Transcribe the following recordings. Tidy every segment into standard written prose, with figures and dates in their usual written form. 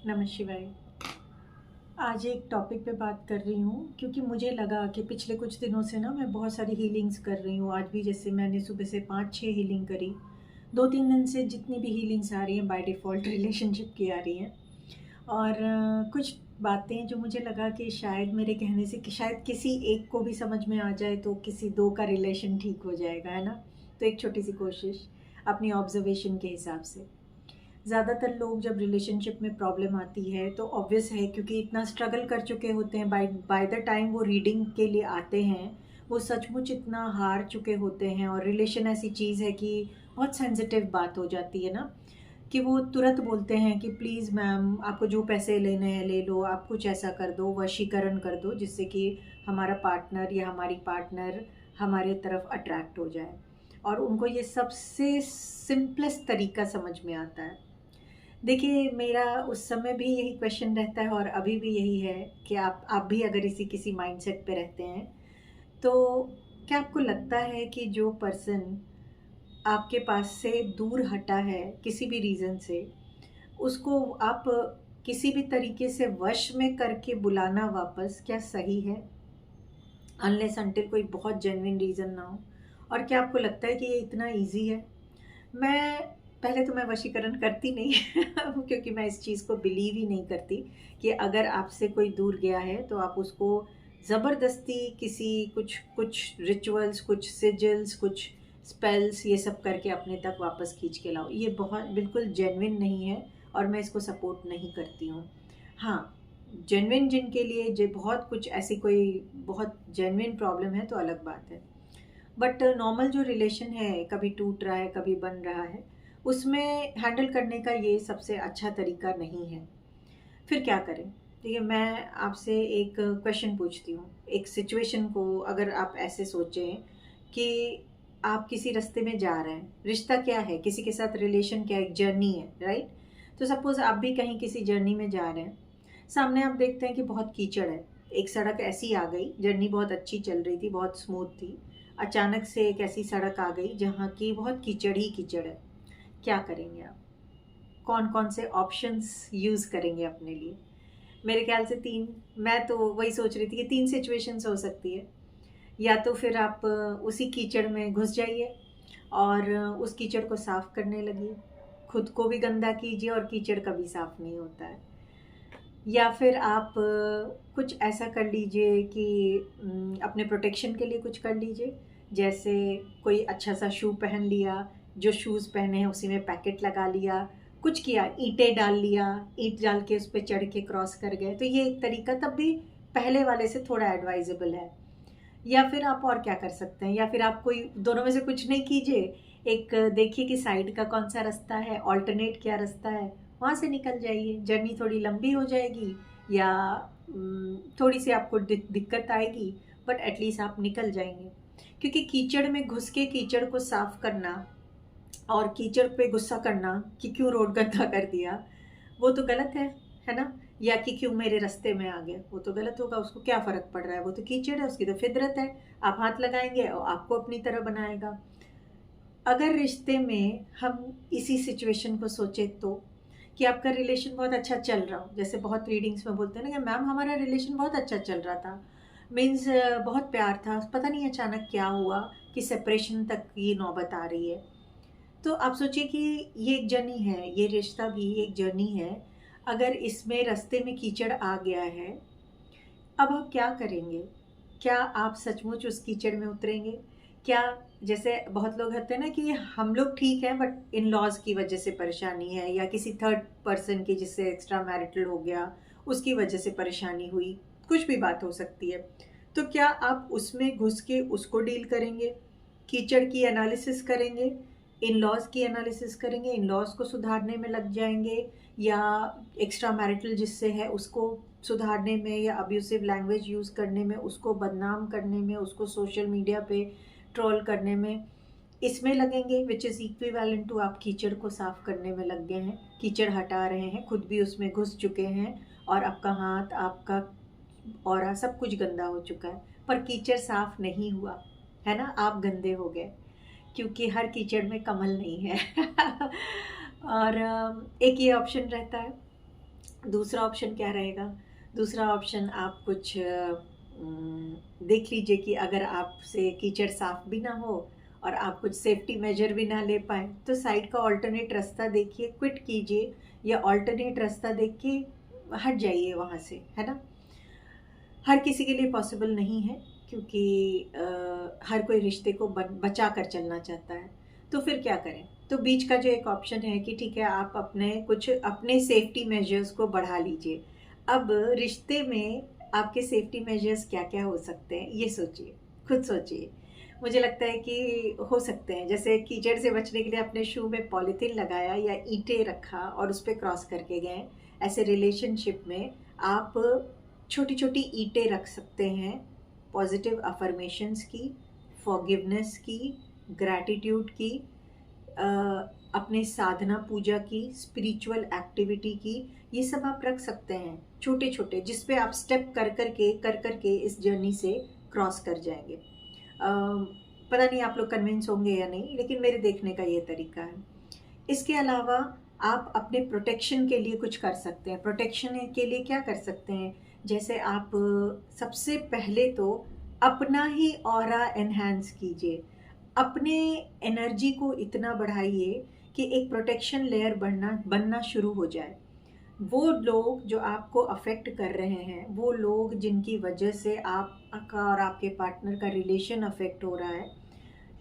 नमः शिवाय। आज एक टॉपिक पे बात कर रही हूँ क्योंकि मुझे लगा कि पिछले कुछ दिनों से ना मैं बहुत सारी हीलिंग्स कर रही हूँ। आज भी जैसे मैंने सुबह से 5-6 हीलिंग करी। 2-3 दिन से जितनी भी हीलिंग्स आ रही हैं बाय डिफ़ॉल्ट रिलेशनशिप की आ रही हैं। और कुछ बातें जो मुझे लगा कि शायद मेरे कहने से कि शायद किसी एक को भी समझ में आ जाए तो किसी 2 का रिलेशन ठीक हो जाएगा, है ना? तो एक छोटी-सी कोशिश अपनी ऑब्ज़र्वेशन के हिसाब से। ज़्यादातर लोग जब रिलेशनशिप में प्रॉब्लम आती है तो ऑब्वियस है क्योंकि इतना स्ट्रगल कर चुके होते हैं बाय बाय द टाइम वो रीडिंग के लिए आते हैं, वो सचमुच इतना हार चुके होते हैं। और रिलेशन ऐसी चीज़ है कि बहुत सेंसिटिव बात हो जाती है ना, कि वो तुरंत बोलते हैं कि प्लीज़ मैम आपको जो पैसे लेने हैं ले लो, आप कुछ ऐसा कर दो, वशीकरण कर दो जिससे कि हमारा पार्टनर या हमारी पार्टनर हमारे तरफ अट्रैक्ट हो जाए। और उनको ये सबसे सिंपलेस्ट तरीका समझ में आता है। देखिए, मेरा उस समय भी यही क्वेश्चन रहता है और अभी भी यही है कि आप भी अगर इसी किसी माइंडसेट पे रहते हैं, तो क्या आपको लगता है कि जो पर्सन आपके पास से दूर हटा है किसी भी रीज़न से, उसको आप किसी भी तरीके से वश में करके बुलाना वापस क्या सही है? अनलेस अंटिल कोई बहुत जेन्युइन रीज़न ना हो। और क्या आपको लगता है कि ये इतना ईज़ी है? मैं पहले तो मैं वशीकरण करती नहीं क्योंकि मैं इस चीज़ को बिलीव ही नहीं करती कि अगर आपसे कोई दूर गया है तो आप उसको ज़बरदस्ती किसी कुछ कुछ रिचुअल्स, कुछ सिजिल्स, कुछ स्पेल्स ये सब करके अपने तक वापस खींच के लाओ। ये बहुत बिल्कुल जेन्युइन नहीं है और मैं इसको सपोर्ट नहीं करती हूँ। हाँ, जेन्युइन जिनके लिए जो बहुत कुछ ऐसी कोई बहुत जेन्युइन प्रॉब्लम है तो अलग बात है। बट नॉर्मल जो रिलेशन है, कभी टूट रहा है कभी बन रहा है, उसमें हैंडल करने का ये सबसे अच्छा तरीका नहीं है। फिर क्या करें? देखिए, मैं आपसे एक क्वेश्चन पूछती हूँ। एक सिचुएशन को अगर आप ऐसे सोचें कि आप किसी रास्ते में जा रहे हैं, रिश्ता क्या है, किसी के साथ रिलेशन क्या है, एक जर्नी है, राइट? तो सपोज़ आप भी कहीं किसी जर्नी में जा रहे हैं, सामने आप देखते हैं कि बहुत कीचड़ है। एक सड़क ऐसी आ गई, जर्नी बहुत अच्छी चल रही थी, बहुत स्मूथ थी। अचानक से एक ऐसी सड़क आ गई जहाँ की बहुत कीचड़ ही कीचड़ है। क्या करेंगे आप? कौन-कौन से ऑप्शंस यूज़ करेंगे अपने लिए? मेरे ख़्याल से 3। मैं तो वही सोच रही थी कि 3 सिचुएशंस हो सकती है। या तो फिर आप उसी कीचड़ में घुस जाइए और उस कीचड़ को साफ़ करने लगिए। खुद को भी गंदा कीजिए और कीचड़ कभी साफ़ नहीं होता है। या फिर आप कुछ ऐसा कर लीजिए कि अपने प्रोटेक्शन के लिए कुछ कर लीजिए। जैसे कोई अच्छा-सा शू पहन लिया, जो शूज़ पहने हैं उसी में पैकेट लगा लिया, कुछ किया, ईंटें डाल लिया, ईंट डाल के उस पे चढ़ के क्रॉस कर गए। तो ये एक तरीका तब भी पहले वाले से थोड़ा एडवाइज़ेबल है। या फिर आप और क्या कर सकते हैं, या फिर आप कोई दोनों में से कुछ नहीं कीजिए, एक देखिए कि साइड का कौन-सा रास्ता है, अल्टरनेट क्या रास्ता है, वहाँ से निकल जाइए। जर्नी थोड़ी लंबी हो जाएगी या थोड़ी-सी आपको दिक्कत आएगी, बट एटलीस्ट आप निकल जाएँगे। क्योंकि कीचड़ में घुस के कीचड़ को साफ़ करना और कीचड़ पे गुस्सा करना कि क्यों रोड गंदा कर दिया, वो तो गलत है ना? या कि क्यों मेरे रास्ते में आ गए, वो तो गलत होगा, उसको क्या फ़र्क पड़ रहा है, वो तो कीचड़ है, उसकी तो फितरत है। आप हाथ लगाएँगे और आपको अपनी तरह बनाएगा। अगर रिश्ते में हम इसी सिचुएशन को सोचें तो, कि आपका रिलेशन बहुत अच्छा चल रहा हो, जैसे बहुत रीडिंग्स में बोलते हैं ना कि मैम हमारा रिलेशन बहुत अच्छा चल रहा था, मीन्स बहुत प्यार था, पता नहीं अचानक क्या हुआ कि सेपरेशन तक की नौबत आ रही है। तो आप सोचिए कि ये एक जर्नी है, ये रिश्ता भी एक जर्नी है। अगर इसमें रास्ते में कीचड़ आ गया है, अब आप क्या करेंगे? क्या आप सचमुच उस कीचड़ में उतरेंगे? क्या, जैसे बहुत लोग होते हैं ना कि हम लोग ठीक हैं बट इन-लॉज़ की वज़ह से परेशानी है, या किसी थर्ड पर्सन की जिससे एक्स्ट्रा मैरिटल हो गया, उसकी वज़ह से परेशानी हुई, कुछ भी बात हो सकती है। तो क्या आप उसमें घुस के उसको डील करेंगे? कीचड़ की एनालिसिस करेंगे, इन-लॉज़ की एनालिसिस करेंगे, इन-लॉज़ को सुधारने में लग जाएँगे, या एक्स्ट्रा मैरिटल जिससे है उसको सुधारने में, या अब्यूसिव लैंग्वेज यूज़ करने में, उसको बदनाम करने में, उसको सोशल मीडिया पे ट्रोल करने में, इसमें लगेंगे, विच इज़ इक्विवेलेंट टू आप कीचड़ को साफ़ करने में लग गए हैं, कीचड़ हटा रहे हैं, खुद भी उसमें घुस चुके हैं और आपका हाथ, आपका ऑरा सब कुछ गंदा हो चुका है, पर कीचड़ साफ़ नहीं हुआ, है ना? आप गंदे हो गए, क्योंकि हर कीचड़ में कमल नहीं है। और एक ये ऑप्शन रहता है। दूसरा ऑप्शन क्या रहेगा? दूसरा ऑप्शन आप कुछ देख लीजिए कि अगर आपसे कीचड़ साफ भी ना हो और आप कुछ सेफ्टी मेजर भी ना ले पाए, तो साइड का ऑल्टरनेट रास्ता देखिए, क्विट कीजिए या ऑल्टरनेट रास्ता देख के हट जाइए वहाँ से, है ना? हर किसी के लिए पॉसिबल नहीं है, क्योंकि हर कोई रिश्ते को बचा कर चलना चाहता है। तो फिर क्या करें? तो बीच का जो एक ऑप्शन है कि ठीक है, आप अपने सेफ्टी मेजर्स को बढ़ा लीजिए। अब रिश्ते में आपके सेफ्टी मेजर्स क्या-क्या हो सकते हैं, ये सोचिए, खुद सोचिए। मुझे लगता है कि हो सकते हैं, जैसे कीचड़ से बचने के लिए अपने शू में पॉलीथीन लगाया या ईंटें रखा और उस पे क्रॉस करके गए। ऐसे रिलेशनशिप में आप छोटी-छोटी ईंटें रख सकते हैं, पॉजिटिव अफ़र्मेशंस की, फॉरगिवनेस की, ग्रैटिट्यूड की, अ, अपने साधना पूजा की, स्पिरिचुअल एक्टिविटी की, ये सब आप रख सकते हैं छोटे-छोटे, जिस पे आप स्टेप कर कर के इस जर्नी से क्रॉस कर जाएँगे। पता नहीं आप लोग कन्विंस होंगे या नहीं, लेकिन मेरे देखने का ये तरीका है। इसके अलावा आप अपने प्रोटेक्शन के लिए कुछ कर सकते हैं। प्रोटेक्शन के लिए क्या कर सकते हैं? जैसे आप सबसे पहले तो अपना ही ऑरा एनहांस कीजिए। अपने एनर्जी को इतना बढ़ाइए कि एक प्रोटेक्शन लेयर बनना शुरू हो जाए। वो लोग जो आपको अफ़ेक्ट कर रहे हैं, वो लोग जिनकी वजह से आपका और आपके पार्टनर का रिलेशन अफ़ेक्ट हो रहा है,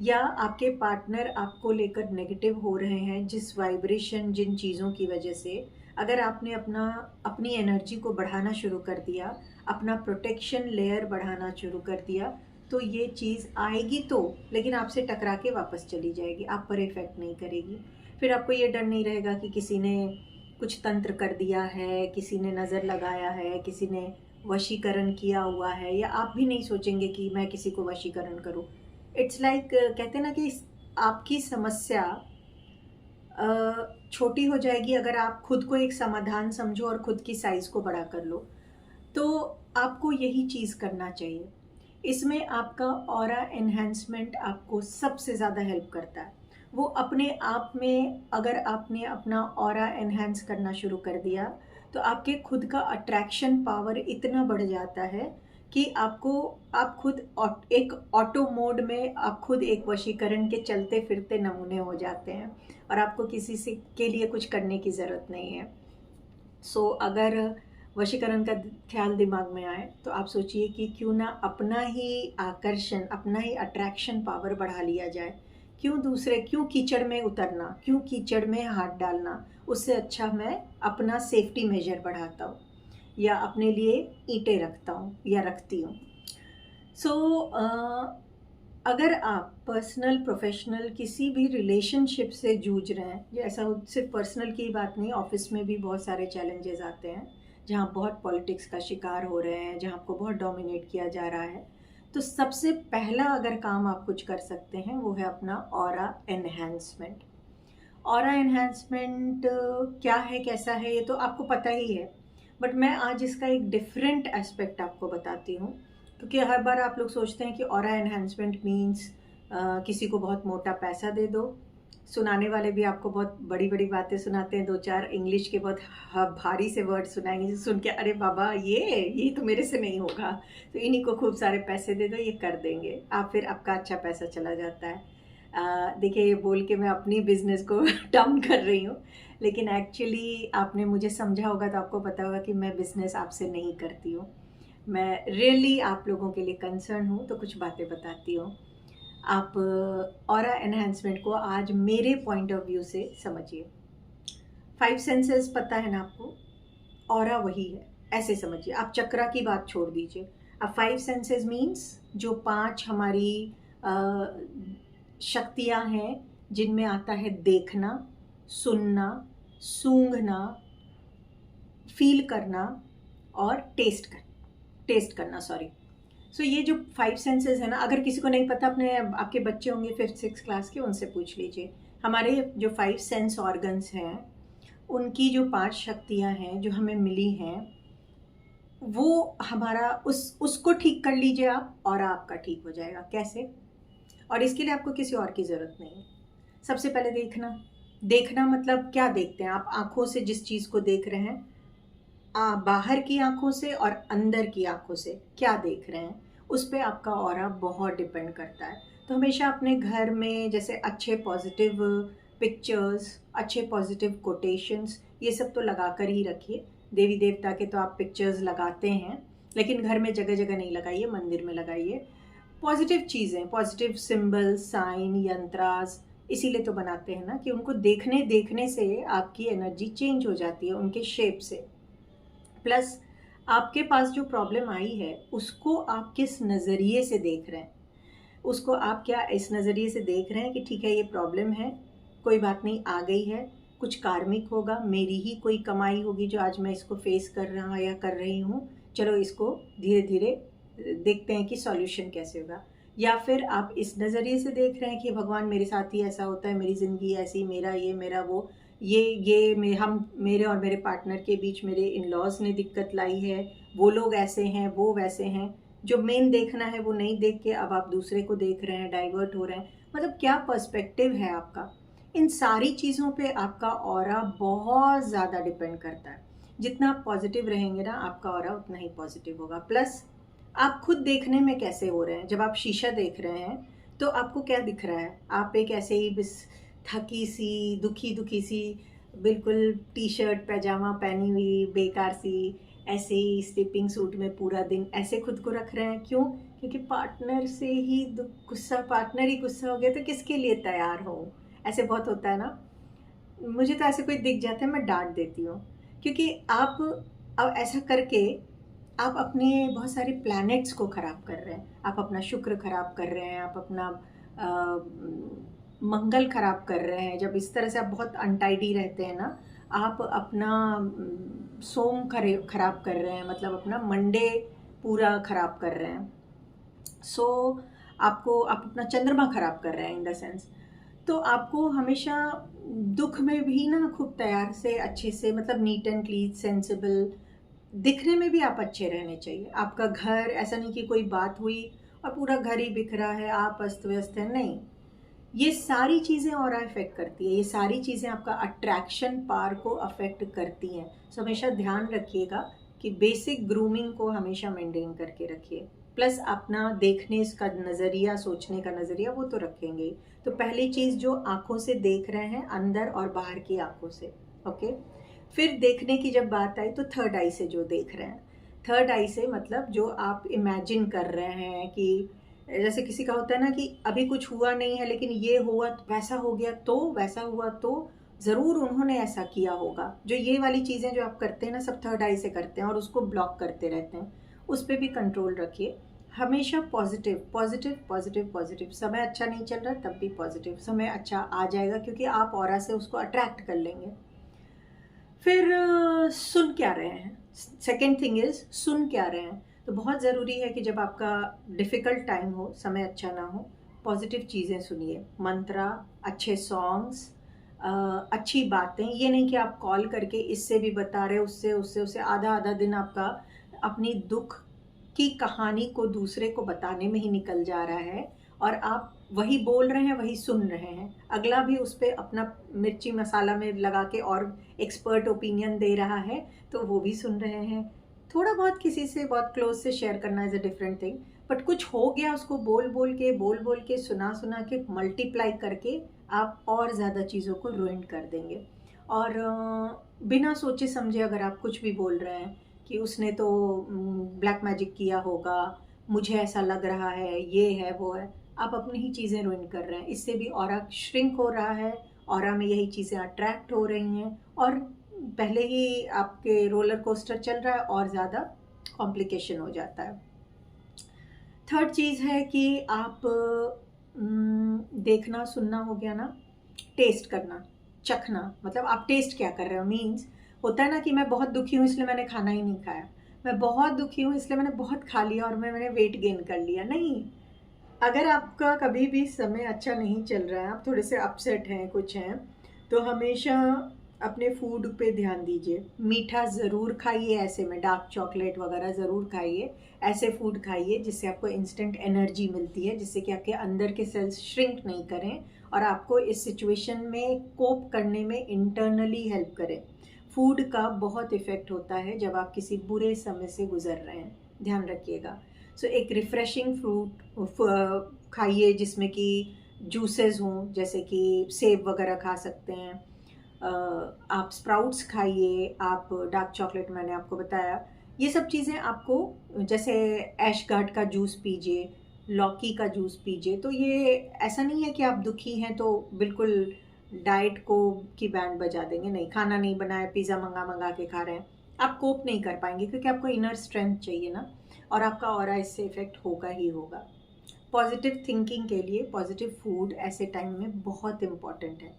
या आपके पार्टनर आपको लेकर नेगेटिव हो रहे हैं, जिस वाइब्रेशन, जिन चीज़ों की वजह से, अगर आपने अपनी एनर्जी को बढ़ाना शुरू कर दिया, अपना प्रोटेक्शन लेयर बढ़ाना शुरू कर दिया, तो ये चीज़ आएगी तो, लेकिन आपसे टकरा के वापस चली जाएगी, आप पर इफ़ेक्ट नहीं करेगी। फिर आपको ये डर नहीं रहेगा कि किसी ने कुछ तंत्र कर दिया है, किसी ने नज़र लगाया है, किसी ने वशीकरण किया हुआ है, या आप भी नहीं सोचेंगे कि मैं किसी को वशीकरण करूँ। इट्स लाइक कहते हैं ना कि आपकी समस्या छोटी हो जाएगी अगर आप खुद को एक समाधान समझो और खुद की साइज़ को बड़ा कर लो। तो आपको यही चीज़ करना चाहिए। इसमें आपका ऑरा एनहांसमेंट आपको सबसे ज़्यादा हेल्प करता है। वो अपने आप में, अगर आपने अपना ऑरा एनहांस करना शुरू कर दिया, तो आपके खुद का अट्रैक्शन पावर इतना बढ़ जाता है कि आप खुद एक ऑटो मोड में, आप खुद एक वशीकरण के चलते फिरते नमूने हो जाते हैं और आपको किसी से के लिए कुछ करने की ज़रूरत नहीं है। सो अगर वशीकरण का ख्याल दिमाग में आए, तो आप सोचिए कि क्यों ना अपना ही आकर्षण, अपना ही अट्रैक्शन पावर बढ़ा लिया जाए। क्यों कीचड़ में उतरना, क्यों कीचड़ में हाथ डालना? उससे अच्छा मैं अपना सेफ्टी मेजर बढ़ाता हूँ या अपने लिए ईंटें रखता हूँ या रखती हूँ। सो अगर आप पर्सनल, प्रोफेशनल किसी भी रिलेशनशिप से जूझ रहे हैं, ये ऐसा सिर्फ पर्सनल की बात नहीं, ऑफिस में भी बहुत सारे चैलेंजेस आते हैं जहाँ बहुत पॉलिटिक्स का शिकार हो रहे हैं, जहाँ आपको बहुत डोमिनेट किया जा रहा है, तो सबसे पहला अगर काम आप कुछ कर सकते हैं, वो है अपना ऑरा एनहांसमेंट। ऑरा एनहांसमेंट क्या है, कैसा है, ये तो आपको पता ही है, बट मैं आज इसका एक डिफरेंट एस्पेक्ट आपको बताती हूँ। क्योंकि हर बार आप लोग सोचते हैं कि ऑरा एनहांसमेंट मीन्स किसी को बहुत मोटा पैसा दे दो। सुनाने वाले भी आपको बहुत बड़ी बड़ी बातें सुनाते हैं, दो चार इंग्लिश के बहुत भारी से वर्ड सुनाएंगे, सुन के अरे बाबा ये तो मेरे से नहीं होगा, तो इन्हीं को खूब सारे पैसे दे दो, ये कर देंगे। आप फिर आपका अच्छा पैसा चला जाता है। देखिए, ये बोल के मैं अपनी बिज़नेस को डाउन कर रही हूँ, लेकिन एक्चुअली आपने मुझे समझा होगा तो आपको पता होगा कि मैं बिज़नेस आपसे नहीं करती हूँ। मैं रियली आप लोगों के लिए कंसर्न हूँ, तो कुछ बातें बताती हूँ। आप ऑरा एनहांसमेंट को आज मेरे पॉइंट ऑफ व्यू से समझिए। 5 सेंसेस पता है ना आपको? ऑरा वही है, ऐसे समझिए। आप चक्रा की बात छोड़ दीजिए। अब 5 सेंसेस मीन्स जो 5 हमारी शक्तियाँ हैं, जिनमें आता है देखना, सुनना, सूंघना, फील करना और टेस्ट करना, सॉरी। सो ये जो 5 सेंसेस है ना, अगर किसी को नहीं पता, आपके बच्चे होंगे 5th-6th क्लास के, उनसे पूछ लीजिए। हमारे जो 5 सेंस ऑर्गन्स हैं, उनकी जो 5 शक्तियाँ हैं जो हमें मिली हैं, वो हमारा उसको ठीक कर लीजिए आप, और आपका ठीक हो जाएगा। कैसे? और इसके लिए आपको किसी और की ज़रूरत नहीं है। सबसे पहले देखना। देखना मतलब क्या देखते हैं आप? आँखों से जिस चीज़ को देख रहे हैं, बाहर की आंखों से और अंदर की आंखों से क्या देख रहे हैं, उस पे आपका ऑरा बहुत डिपेंड करता है। तो हमेशा अपने घर में जैसे अच्छे पॉजिटिव पिक्चर्स, अच्छे पॉजिटिव कोटेशंस, ये सब तो लगा कर ही रखिए। देवी देवता के तो आप पिक्चर्स लगाते हैं, लेकिन घर में जगह जगह नहीं लगाइए, मंदिर में लगाइए। पॉजिटिव चीज़ें, पॉजिटिव सिंबल, साइन, यंत्रास, इसीलिए तो बनाते हैं ना कि उनको देखने देखने से आपकी एनर्जी चेंज हो जाती है उनके शेप से। प्लस आपके पास जो प्रॉब्लम आई है उसको आप किस नज़रिए से देख रहे हैं, उसको आप क्या इस नज़रिए से देख रहे हैं कि ठीक है ये प्रॉब्लम है, कोई बात नहीं, आ गई है, कुछ कार्मिक होगा, मेरी ही कोई कमाई होगी जो आज मैं इसको फेस कर रहा या कर रही हूँ, चलो इसको धीरे धीरे देखते हैं कि सॉल्यूशन कैसे होगा। या फिर आप इस नज़रिए से देख रहे हैं कि भगवान मेरे साथ ही ऐसा होता है, मेरी ज़िंदगी ऐसी, मेरा ये मेरा वो, हम मेरे और मेरे पार्टनर के बीच मेरे इन लॉज ने दिक्कत लाई है, वो लोग ऐसे हैं, वो वैसे हैं। जो मेन देखना है वो नहीं देख के अब आप दूसरे को देख रहे हैं, डाइवर्ट हो रहे हैं। मतलब क्या पर्सपेक्टिव है आपका, इन सारी चीज़ों पे आपका ऑरा बहुत ज़्यादा डिपेंड करता है। जितना आप पॉजिटिव रहेंगे ना, आपका ऑरा उतना ही पॉजिटिव होगा। प्लस आप खुद देखने में कैसे हो रहे हैं, जब आप शीशा देख रहे हैं तो आपको क्या दिख रहा है, आप एक ऐसे ही बस थकी सी, दुखी दुखी सी, बिल्कुल टी शर्ट पैजामा पहनी हुई बेकार सी, ऐसे ही स्लीपिंग सूट में पूरा दिन ऐसे खुद को रख रहे हैं। क्यों? क्योंकि पार्टनर से ही गुस्सा, पार्टनर ही गुस्सा हो गया तो किसके लिए तैयार हो। ऐसे बहुत होता है ना, मुझे तो ऐसे कोई दिख जाता है मैं डांट देती हूँ, क्योंकि आप अब ऐसा करके आप अपने बहुत सारे प्लैनेट्स को ख़राब कर रहे हैं, आप अपना शुक्र ख़राब कर रहे हैं, आप अपना मंगल ख़राब कर रहे हैं। जब इस तरह से आप बहुत अनटाइडी रहते हैं ना, आप अपना सोम ख़राब कर रहे हैं, मतलब अपना मंडे पूरा ख़राब कर रहे हैं। सो आप अपना चंद्रमा ख़राब कर रहे हैं इन द सेंस। तो आपको हमेशा दुख में भी ना खूब तैयार से, अच्छे से, मतलब नीट एंड क्लीन, सेंसिबल, दिखने में भी आप अच्छे रहने चाहिए। आपका घर ऐसा नहीं कि कोई बात हुई और पूरा घर ही बिखरा है, आप अस्त व्यस्त हैं, नहीं। ये सारी चीज़ें और अफेक्ट करती है, ये सारी चीज़ें आपका अट्रैक्शन पावर को अफेक्ट करती हैं। सो हमेशा ध्यान रखिएगा कि बेसिक ग्रूमिंग को हमेशा मेंटेन करके रखिए। प्लस अपना देखने का नज़रिया, सोचने का नज़रिया, वो तो रखेंगे ही। तो पहली चीज़ जो आँखों से देख रहे हैं, अंदर और बाहर की आँखों से, ओके। फिर देखने की जब बात आई तो थर्ड आई से जो देख रहे हैं, थर्ड आई से मतलब जो आप इमेजिन कर रहे हैं कि जैसे किसी का होता है ना कि अभी कुछ हुआ नहीं है लेकिन ये हुआ, वैसा हो गया तो, वैसा हुआ तो ज़रूर उन्होंने ऐसा किया होगा। जो ये वाली चीज़ें जो आप करते हैं ना, सब थर्ड आई से करते हैं और उसको ब्लॉक करते रहते हैं। उस पर भी कंट्रोल रखिए। हमेशा पॉजिटिव पॉजिटिव पॉजिटिव पॉजिटिव। समय अच्छा नहीं चल रहा तब भी पॉजिटिव, समय अच्छा आ जाएगा क्योंकि आप ऑरा से उसको अट्रैक्ट कर लेंगे। फिर सुन क्या रहे हैं, सेकेंड थिंग इज़ सुन क्या रहे हैं। तो बहुत ज़रूरी है कि जब आपका डिफ़िकल्ट टाइम हो, समय अच्छा ना हो, पॉजिटिव चीज़ें सुनिए, मंत्रा, अच्छे सॉन्ग्स, अच्छी बातें। ये नहीं कि आप कॉल करके इससे भी बता रहे, उससे उससे उससे आधा आधा दिन आपका अपनी दुख की कहानी को दूसरे को बताने में ही निकल जा रहा है, और आप वही बोल रहे हैं, वही सुन रहे हैं। अगला भी उस पर अपना मिर्ची मसाला में लगा के और एक्सपर्ट ओपिनियन दे रहा है, तो वो भी सुन रहे हैं। थोड़ा बहुत किसी से बहुत क्लोज से शेयर करना is a different thing, but कुछ हो गया उसको बोल बोल के सुना सुना के मल्टीप्लाई करके आप और ज़्यादा चीज़ों को रुइन कर देंगे। और बिना सोचे समझे अगर आप कुछ भी बोल रहे हैं कि उसने तो ब्लैक मैजिक किया होगा, मुझे ऐसा लग रहा है, ये है वो है, आप अपनी ही चीज़ें रुइन कर रहे हैं। इससे भी ऑरा श्रिंक हो रहा है, ऑरा में यही चीज़ें अट्रैक्ट हो रही हैं, और पहले ही आपके रोलर कोस्टर चल रहा है और ज़्यादा कॉम्प्लिकेशन हो जाता है। थर्ड चीज़ है कि आप देखना सुनना हो गया ना, टेस्ट करना, चखना। मतलब आप टेस्ट क्या कर रहे हो, मीन्स होता है ना कि मैं बहुत दुखी हूँ इसलिए मैंने खाना ही नहीं खाया, मैं बहुत दुखी हूँ इसलिए मैंने बहुत खा लिया और मैंने वेट गेन कर लिया। नहीं, अगर आपका कभी भी समय अच्छा नहीं चल रहा है, आप थोड़े से अपसेट हैं, कुछ हैं, तो हमेशा अपने फूड पे ध्यान दीजिए। मीठा ज़रूर खाइए, ऐसे में डार्क चॉकलेट वगैरह ज़रूर खाइए। ऐसे फूड खाइए जिससे आपको इंस्टेंट एनर्जी मिलती है, जिससे कि आपके अंदर के सेल्स श्रिंक नहीं करें और आपको इस सिचुएशन में कोप करने में इंटरनली हेल्प करें। फूड का बहुत इफ़ेक्ट होता है जब आप किसी बुरे समय से गुजर रहे हैं, ध्यान रखिएगा। सो एक रिफ़्रेशिंग फ्रूट खाइए जिसमें कि जूसेस हों, जैसे कि सेब वगैरह खा सकते हैं। आप स्प्राउट्स खाइए, आप डार्क चॉकलेट मैंने आपको बताया। ये सब चीज़ें आपको, जैसे ऐशगार्ड का जूस पीजिए, लौकी का जूस पीजिए। तो ये ऐसा नहीं है कि आप दुखी हैं तो बिल्कुल डाइट को की बैंड बजा देंगे, नहीं। खाना नहीं बनाया, पिज़्ज़ा मंगा मंगा के खा रहे हैं, आप कोप नहीं कर पाएंगे, क्योंकि आपको इनर स्ट्रेंथ चाहिए ना, और आपका ऑरा इससे इफ़ेक्ट होगा ही होगा। पॉजिटिव थिंकिंग के लिए पॉजिटिव फूड ऐसे टाइम में बहुत इम्पॉर्टेंट है।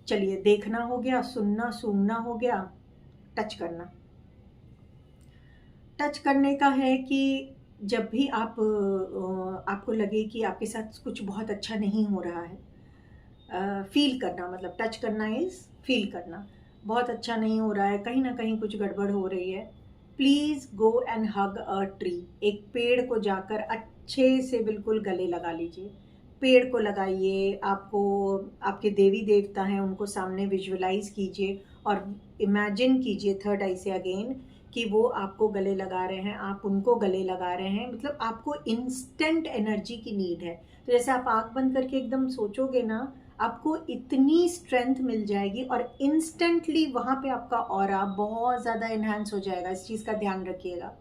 चलिए, देखना हो गया, सुनना सूंघना हो गया, टच करना। टच करने का है कि जब भी आप आपको लगे कि आपके साथ कुछ बहुत अच्छा नहीं हो रहा है, फील करना, मतलब टच करना इज़ फील करना। बहुत अच्छा नहीं हो रहा है, कहीं ना कहीं कुछ गड़बड़ हो रही है, please go and hug a tree. एक पेड़ को जाकर अच्छे से बिल्कुल गले लगा लीजिए। पेड़ को लगाइए, आपको आपके देवी देवता हैं उनको सामने विजुअलाइज कीजिए और इमेजिन कीजिए थर्ड आई से अगेन कि वो आपको गले लगा रहे हैं, आप उनको गले लगा रहे हैं। मतलब आपको इंस्टेंट एनर्जी की नीड है। तो जैसे आप आँख बंद करके एकदम सोचोगे ना, आपको इतनी स्ट्रेंथ मिल जाएगी और इंस्टेंटली वहाँ पे आपका ऑरा बहुत ज़्यादा इन्हांस हो जाएगा। इस चीज़ का ध्यान रखिएगा।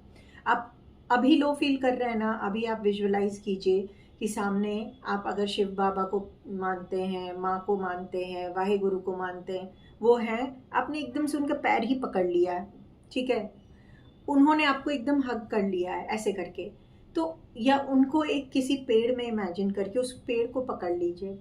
आप अभी लो फील कर रहे हैं ना, अभी आप विजुअलाइज कीजिए कि सामने आप अगर शिव बाबा को मानते हैं, माँ को मानते हैं, वाहे गुरु को मानते हैं, वो हैं, आपने एकदम से उनका पैर ही पकड़ लिया है, ठीक है, उन्होंने आपको एकदम हग कर लिया है ऐसे करके। तो या उनको एक किसी पेड़ में इमेजिन करके उस पेड़ को पकड़ लीजिए।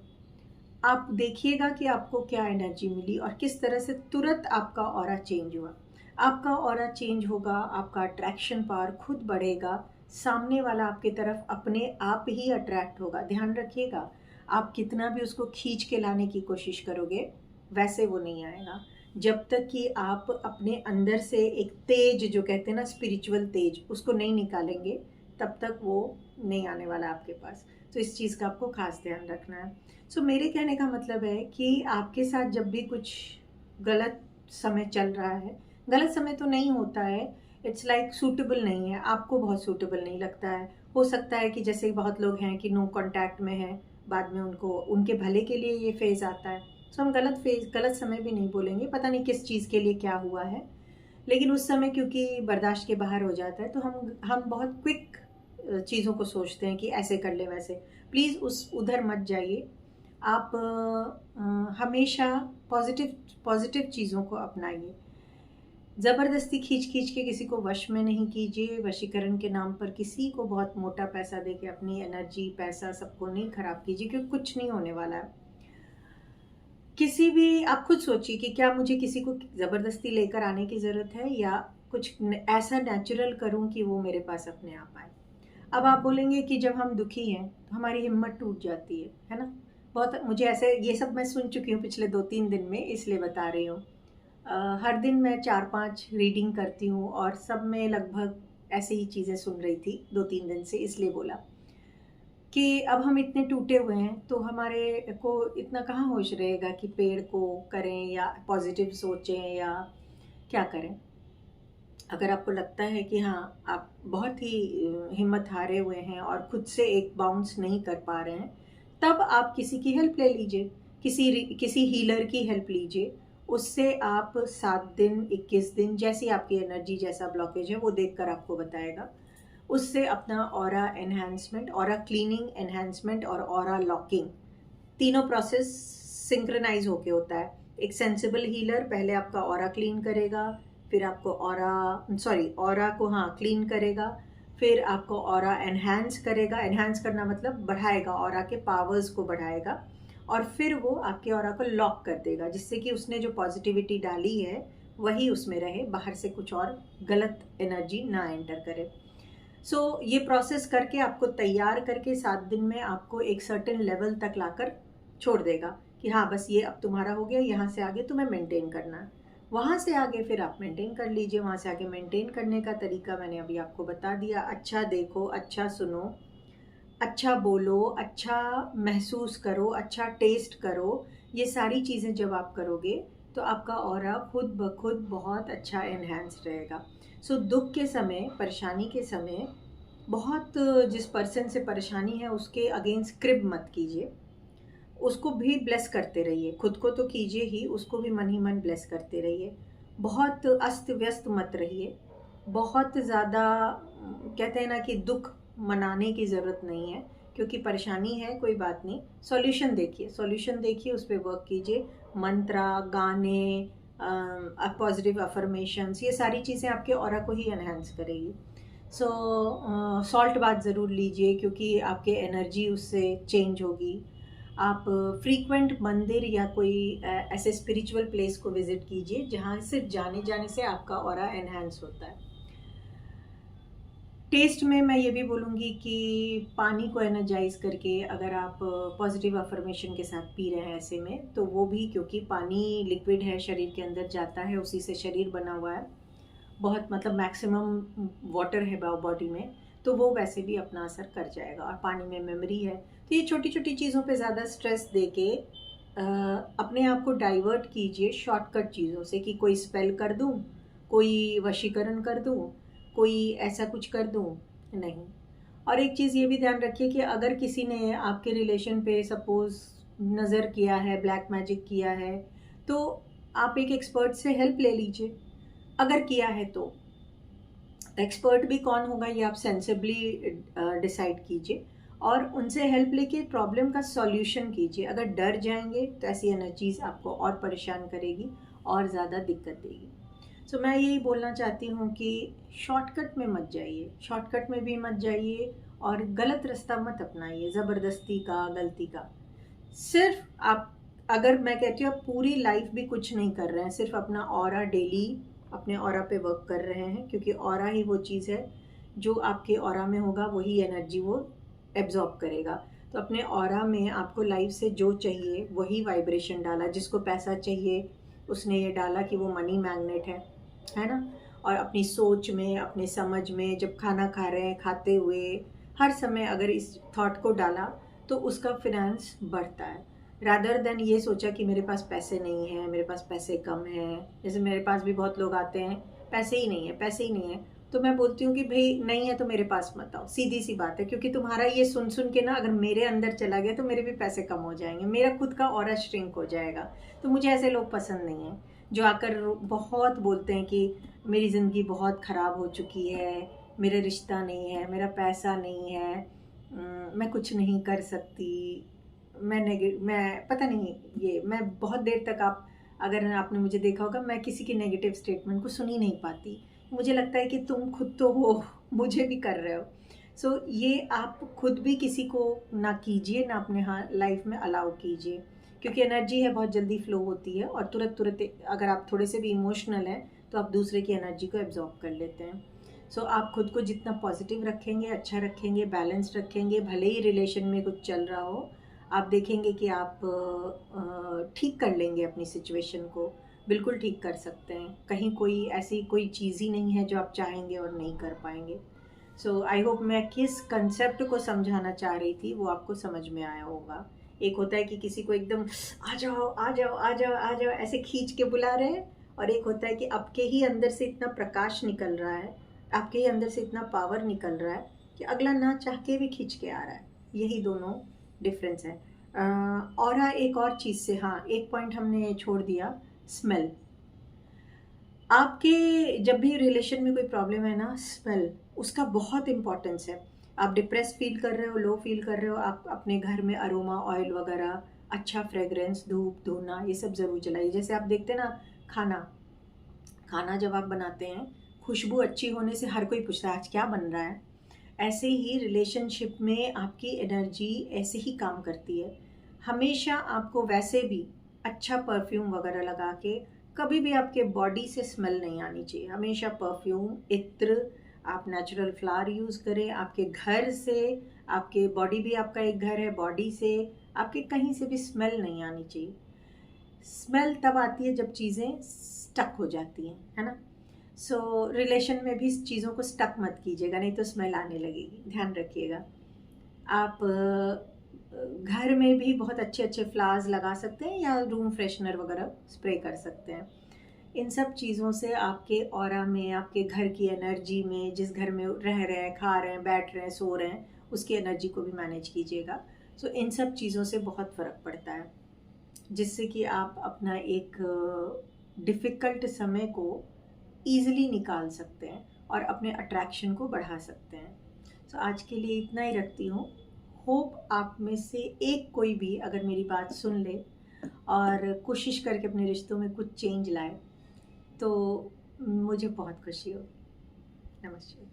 आप देखिएगा कि आपको क्या एनर्जी मिली और किस तरह से तुरंत आपका ऑरा चेंज हुआ। आपका ऑरा चेंज होगा, आपका अट्रैक्शन पावर खुद बढ़ेगा, सामने वाला आपके तरफ अपने आप ही अट्रैक्ट होगा। ध्यान रखिएगा, आप कितना भी उसको खींच के लाने की कोशिश करोगे, वैसे वो नहीं आएगा। जब तक कि आप अपने अंदर से एक तेज, जो कहते हैं ना स्पिरिचुअल तेज, उसको नहीं निकालेंगे, तब तक वो नहीं आने वाला आपके पास। तो इस चीज़ का आपको खास ध्यान रखना है। सो मेरे कहने का मतलब है कि आपके साथ जब भी कुछ गलत समय चल रहा है, गलत समय तो नहीं होता है, इट्स लाइक सूटेबल नहीं है, आपको बहुत सूटेबल नहीं लगता है। हो सकता है कि जैसे बहुत लोग हैं कि नो कांटेक्ट में हैं, बाद में उनको उनके भले के लिए ये फेज़ आता है। सो हम गलत समय भी नहीं बोलेंगे, पता नहीं किस चीज़ के लिए क्या हुआ है, लेकिन उस समय क्योंकि बर्दाश्त के बाहर हो जाता है, तो हम बहुत क्विक चीज़ों को सोचते हैं कि ऐसे कर ले वैसे। प्लीज़ उधर मत जाइए। आप हमेशा पॉजिटिव चीज़ों को अपनाइए। ज़बरदस्ती खींच खींच के किसी को वश में नहीं कीजिए। वशीकरण के नाम पर किसी को बहुत मोटा पैसा दे के अपनी एनर्जी, पैसा सबको नहीं ख़राब कीजिए, क्योंकि कुछ नहीं होने वाला है। किसी भी, आप खुद सोचिए कि क्या मुझे किसी को ज़बरदस्ती लेकर आने की ज़रूरत है, या कुछ ऐसा नेचुरल करूं कि वो मेरे पास अपने आप आए। अब आप बोलेंगे कि जब हम दुखी हैं तो हमारी हिम्मत टूट जाती है ना। बहुत, मुझे ऐसे ये सब मैं सुन चुकी हूँ पिछले 2-3 दिन में, इसलिए बता रही हूँ। हर दिन मैं 4-5 रीडिंग करती हूँ और सब में लगभग ऐसे ही चीज़ें सुन रही थी 2-3 दिन से, इसलिए बोला कि अब हम इतने टूटे हुए हैं तो हमारे को इतना कहाँ होश रहेगा कि पेड़ को करें या पॉजिटिव सोचें या क्या करें। अगर आपको लगता है कि हाँ, आप बहुत ही हिम्मत हारे हुए हैं और खुद से एक बाउंस नहीं कर पा रहे हैं, तब आप किसी की हेल्प ले लीजिए, किसी हीलर की हेल्प लीजिए। उससे आप 7 दिन, 21 दिन, जैसी आपकी एनर्जी, जैसा ब्लॉकेज है वो देखकर आपको बताएगा। उससे अपना aura enhancement, aura cleaning, enhancement और ऑरा लॉकिंग, तीनों प्रोसेस सिंक्रोनाइज होके होता है। एक सेंसिबल हीलर पहले आपका ऑरा क्लीन करेगा, फिर आपको ऑरा को क्लीन करेगा, फिर आपको ऑरा एनहांस करेगा। एनहांस करना मतलब बढ़ाएगा, ऑरा के पावर्स को बढ़ाएगा, और फिर वो आपके ऑरा को लॉक कर देगा, जिससे कि उसने जो पॉजिटिविटी डाली है वही उसमें रहे, बाहर से कुछ और गलत एनर्जी ना एंटर करे। ये प्रोसेस करके आपको तैयार करके 7 दिन में आपको एक सर्टेन लेवल तक लाकर छोड़ देगा कि हाँ, बस ये अब तुम्हारा हो गया, यहाँ से आगे तुम्हें मेंटेन करना है। वहाँ से आगे फिर आप मेंटेन कर लीजिए। वहाँ से आगे मेंटेन करने का तरीका मैंने अभी आपको बता दिया। अच्छा देखो, अच्छा सुनो, अच्छा बोलो, अच्छा महसूस करो, अच्छा टेस्ट करो। ये सारी चीज़ें जब आप करोगे तो आपका ऑरा खुद ब खुद बहुत अच्छा एनहांस रहेगा। सो दुख के समय, परेशानी के समय बहुत जिस पर्सन से परेशानी है उसके अगेंस्ट क्रिब मत कीजिए, उसको भी ब्लेस करते रहिए। खुद को तो कीजिए ही, उसको भी मन ही मन ब्लेस करते रहिए। बहुत अस्त व्यस्त मत रहिए। बहुत ज़्यादा कहते हैं ना कि दुख मनाने की ज़रूरत नहीं है, क्योंकि परेशानी है, कोई बात नहीं। सॉल्यूशन देखिए, उस पर वर्क कीजिए। मंत्रा, गाने, पॉजिटिव अफर्मेशंस, ये सारी चीज़ें आपके ऑरा को ही एनहांस करेगी। सो सॉल्ट बाथ ज़रूर लीजिए, क्योंकि आपके एनर्जी उससे चेंज होगी। आप फ्रीक्वेंट मंदिर या कोई ऐसे स्पिरिचुअल प्लेस को विज़िट कीजिए जहाँ सिर्फ जाने से आपका ऑरा एनहांस होता है। टेस्ट में मैं ये भी बोलूँगी कि पानी को एनर्जाइज करके अगर आप पॉजिटिव अफर्मेशन के साथ पी रहे हैं ऐसे में, तो वो भी, क्योंकि पानी लिक्विड है, शरीर के अंदर जाता है, उसी से शरीर बना हुआ है, बहुत मतलब मैक्सिमम वाटर है बॉडी में, तो वो वैसे भी अपना असर कर जाएगा। और पानी में मेमोरी है, तो ये छोटी छोटी चीज़ों पे ज़्यादा स्ट्रेस दे के अपने आप को डाइवर्ट कीजिए शॉर्टकट चीज़ों से, कि कोई स्पेल कर दूँ, कोई वशीकरण कर दूँ, कोई ऐसा कुछ कर दूँ, नहीं। और एक चीज़ ये भी ध्यान रखिए कि अगर किसी ने आपके रिलेशन पे सपोज़ नज़र किया है, ब्लैक मैजिक किया है, तो आप एक एक्सपर्ट से हेल्प ले लीजिए, अगर किया है तो। एक्सपर्ट भी कौन होगा ये आप सेंसिबली डिसाइड कीजिए, और उनसे हेल्प लेके प्रॉब्लम का सॉल्यूशन कीजिए। अगर डर जाएंगे तो ऐसी एनर्जीज आपको और परेशान करेगी और ज़्यादा दिक्कत देगी। सो मैं यही बोलना चाहती हूँ कि शॉर्टकट में मत जाइए, शॉर्टकट में भी मत जाइए, और गलत रास्ता मत अपनाइए, ज़बरदस्ती का, गलती का। सिर्फ आप, अगर मैं कहती हूँ आप पूरी लाइफ भी कुछ नहीं कर रहे हैं, सिर्फ अपना ऑरा डेली अपने ऑरा पे वर्क कर रहे हैं, क्योंकि ऑरा ही वो चीज़ है जो आपके ऑरा में होगा, वही एनर्जी वो एब्जॉर्ब करेगा। तो अपने ऑरा में आपको लाइफ से जो चाहिए वही वाइब्रेशन डाला। जिसको पैसा चाहिए उसने ये डाला कि वो मनी मैग्नेट है ना। और अपनी सोच में, अपने समझ में, जब खाना खा रहे हैं, खाते हुए, हर समय अगर इस थॉट को डाला तो उसका फिनेंस बढ़ता है। रादर देन ये सोचा कि मेरे पास पैसे नहीं है, मेरे पास पैसे कम हैं। जैसे मेरे पास भी बहुत लोग आते हैं, पैसे ही नहीं है, पैसे ही नहीं है। तो मैं बोलती हूँ कि भाई नहीं है तो मेरे पास मत आओ, सीधी सी बात है। क्योंकि तुम्हारा ये सुन सुन के ना अगर मेरे अंदर चला गया तो मेरे भी पैसे कम हो जाएंगे, मेरा खुद का ऑरा श्रिंक हो जाएगा। तो मुझे ऐसे लोग पसंद नहीं हैं जो आकर बहुत बोलते हैं कि मेरी ज़िंदगी बहुत ख़राब हो चुकी है, मेरा रिश्ता नहीं है, मेरा पैसा नहीं है, मैं कुछ नहीं कर सकती, मैं पता नहीं। ये मैं बहुत देर तक, आप अगर आपने मुझे देखा होगा, मैं किसी की नेगेटिव स्टेटमेंट को सुन ही नहीं पाती। मुझे लगता है कि तुम खुद तो हो, मुझे भी कर रहे हो। सो ये आप खुद भी किसी को ना कीजिए, ना अपने लाइफ में अलाउ कीजिए, क्योंकि एनर्जी है बहुत जल्दी फ्लो होती है, और तुरंत तुरंत अगर आप थोड़े से भी इमोशनल हैं तो आप दूसरे की एनर्जी को एब्जॉर्ब कर लेते हैं। सो आप खुद को जितना पॉजिटिव रखेंगे, अच्छा रखेंगे, बैलेंस्ड रखेंगे, भले ही रिलेशन में कुछ चल रहा हो, आप देखेंगे कि आप ठीक कर लेंगे अपनी सिचुएशन को, बिल्कुल ठीक कर सकते हैं। कहीं कोई ऐसी कोई चीज़ ही नहीं है जो आप चाहेंगे और नहीं कर पाएंगे। सो आई होप मैं किस कंसेप्ट को समझाना चाह रही थी वो आपको समझ में आया होगा। एक होता है कि किसी को एकदम आ जाओ आ जाओ आ जाओ आ जाओ ऐसे खींच के बुला रहे हैं, और एक होता है कि आपके ही अंदर से इतना प्रकाश निकल रहा है, आपके ही अंदर से इतना पावर निकल रहा है कि अगला ना चाह के भी खींच के आ रहा है। यही दोनों डिफरेंस है। और हाँ, एक और चीज़ से, हाँ, एक पॉइंट हमने छोड़ दिया, स्मेल। आपके जब भी रिलेशन में कोई प्रॉब्लम है ना, स्मेल उसका बहुत इम्पोर्टेंस है। आप डिप्रेस फील कर रहे हो, लो फील कर रहे हो, आप अपने घर में अरोमा ऑयल वगैरह, अच्छा फ्रेगरेंस, धूप धूना, ये सब ज़रूर जलाइए। जैसे आप देखते हैं ना, खाना खाना जब आप बनाते हैं, खुशबू अच्छी होने से हर कोई पूछता है आज क्या बन रहा है। ऐसे ही रिलेशनशिप में आपकी एनर्जी ऐसे ही काम करती है। हमेशा आपको वैसे भी अच्छा परफ्यूम वगैरह लगा के, कभी भी आपके बॉडी से स्मेल नहीं आनी चाहिए। हमेशा परफ्यूम, इत्र, आप नेचुरल फ्लावर यूज़ करें आपके घर से। आपके बॉडी भी आपका एक घर है, बॉडी से आपके कहीं से भी स्मेल नहीं आनी चाहिए। स्मेल तब आती है जब चीज़ें स्टक हो जाती हैं, है ना। सो रिलेशन में भी चीज़ों को स्टक मत कीजिएगा, नहीं तो स्मेल आने लगेगी, ध्यान रखिएगा। आप घर में भी बहुत अच्छे अच्छे फ्लावर्स लगा सकते हैं या रूम फ्रेशनर वगैरह स्प्रे कर सकते हैं। इन सब चीज़ों से आपके ऑरा में, आपके घर की एनर्जी में, जिस घर में रह रहे हैं, खा रहे हैं, बैठ रहे हैं, सो रहे हैं, उसकी एनर्जी को भी मैनेज कीजिएगा। सो इन सब चीज़ों से बहुत फ़र्क पड़ता है, जिससे कि आप अपना एक डिफ़िकल्ट समय को ईज़िली निकाल सकते हैं और अपने अट्रैक्शन को बढ़ा सकते हैं। सो आज के लिए इतना ही रखती हूँ। होप आप में से एक कोई भी अगर मेरी बात सुन ले और कोशिश करके अपने रिश्तों में कुछ चेंज लाए तो मुझे बहुत खुशी होगी। नमस्ते।